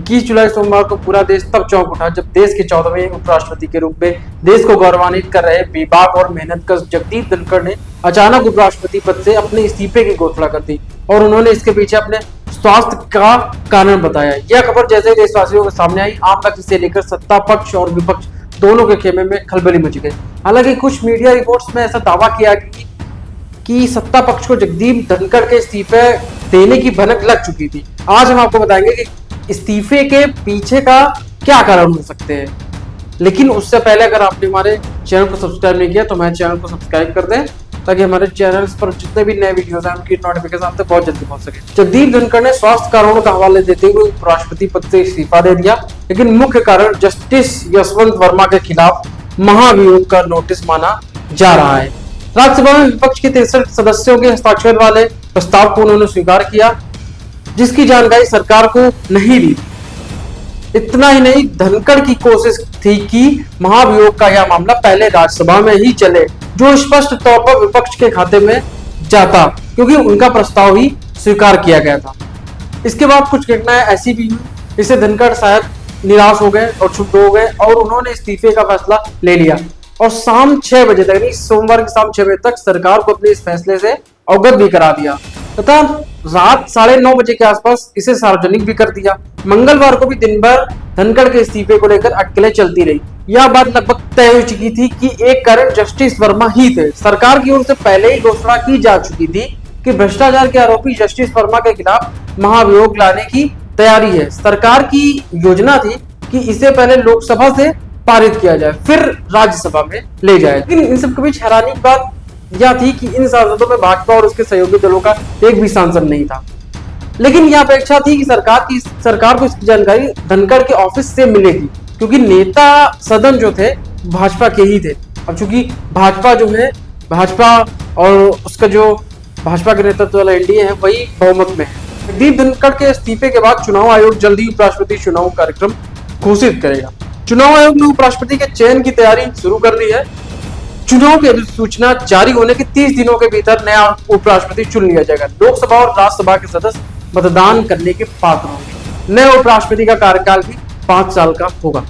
21 जुलाई सोमवार को पूरा देश तब चौंक उठा जब देश के 14वें उपराष्ट्रपति के रूप में देश को गौरवान्वित कर रहे बेबाक और मेहनतकश जगदीप धनखड़ ने अचानक उपराष्ट्रपति पद से अपने इस्तीफे की घोषणा कर दी और उन्होंने इसके पीछे अपने स्वास्थ्य का कारण बताया। यह खबर जैसे ही देशवासियों के सामने आई, आम तक इसे लेकर सत्ता पक्ष और विपक्ष दोनों के खेमे में खलबली मच गई। हालांकि कुछ मीडिया रिपोर्ट्स में ऐसा दावा किया कि सत्ता पक्ष को जगदीप धनखड़ के इस्तीफे देने की भनक लग चुकी थी। आज हम आपको बताएंगे कि इस्तीफे के पीछे का क्या कारण हो सकते हैं। लेकिन उससे पहले अगर आपने हमारे चैनल को सब्सक्राइब नहीं किया तो हमारे चैनल को सब्सक्राइब कर दें ताकि हमारे चैनल पर जितने भी नए वीडियोस हैं उनकी नोटिफिकेशन आप तक बहुत जल्दी पहुंच सके। जगदीप धनखड़ ने स्वास्थ्य कारणों का हवाले देते हुए उपराष्ट्रपति पद से इस्तीफा दे दिया, लेकिन मुख्य कारण जस्टिस यशवंत वर्मा के खिलाफ महाभियोग का नोटिस माना जा रहा है। राज्यसभा में विपक्ष के 63 सदस्यों के हस्ताक्षर वाले प्रस्ताव को उन्होंने स्वीकार किया, जिसकी जानकारी सरकार को नहीं दी। इतना ही नहीं, धनखड़ की कोशिश थी कि महाभियोग का यह मामला पहले राज्यसभा में ही चले, जो स्पष्ट तौर पर विपक्ष के खाते में जाता क्योंकि उनका प्रस्ताव ही स्वीकार किया गया था। इसके बाद कुछ घटनाएं ऐसी भी हुई, इससे धनखड़ शायद निराश हो गए और क्षुब्ध हो गए और उन्होंने इस्तीफे का फैसला ले लिया और शाम 6 बजे तक, यानी सोमवार की शाम 6 बजे तक सरकार को अपने इस फैसले से अवगत भी करा दिया तथा रात 9:30 बजे के आसपास इसे सार्वजनिक भी कर दिया। मंगलवार को भी दिन भर धनखड़ के इस्तीफे को लेकर अटकलें चलती रही। यह बात लगभग तय हो चुकी थी कि एक कारण जस्टिस वर्मा ही थे। सरकार की ओर से पहले ही घोषणा की जा चुकी थी कि भ्रष्टाचार के आरोपी जस्टिस वर्मा के खिलाफ महाभियोग लाने की तैयारी है। सरकार की योजना थी कि इसे पहले लोकसभा से पारित किया जाए, फिर राज्यसभा में ले जाए। लेकिन इन सब के बीच हैरानी की बात यह थी कि इन सांसदों में भाजपा और उसके सहयोगी दलों का एक भी सांसद नहीं था। लेकिन यह अपेक्षा थी कि सरकार को इसकी जानकारी धनखड़ के ऑफिस से मिलेगी, क्योंकि नेता सदन जो थे भाजपा के ही थे। अब चूंकि भाजपा जो है, भाजपा और उसका जो भाजपा के नेतृत्व वाला एनडीए है वही बहुमत में है। जगदीप धनखड़ के इस्तीफे के बाद चुनाव आयोग जल्द ही उपराष्ट्रपति चुनाव कार्यक्रम घोषित करेगा। चुनाव आयोग ने उपराष्ट्रपति के चयन की तैयारी शुरू कर दी है। चुनाव की अधिसूचना जारी होने के 30 दिनों के भीतर नया उपराष्ट्रपति चुन लिया जाएगा। लोकसभा और राज्यसभा के सदस्य मतदान करने के पात्र होंगे। नए उपराष्ट्रपति का कार्यकाल भी 5 साल का होगा।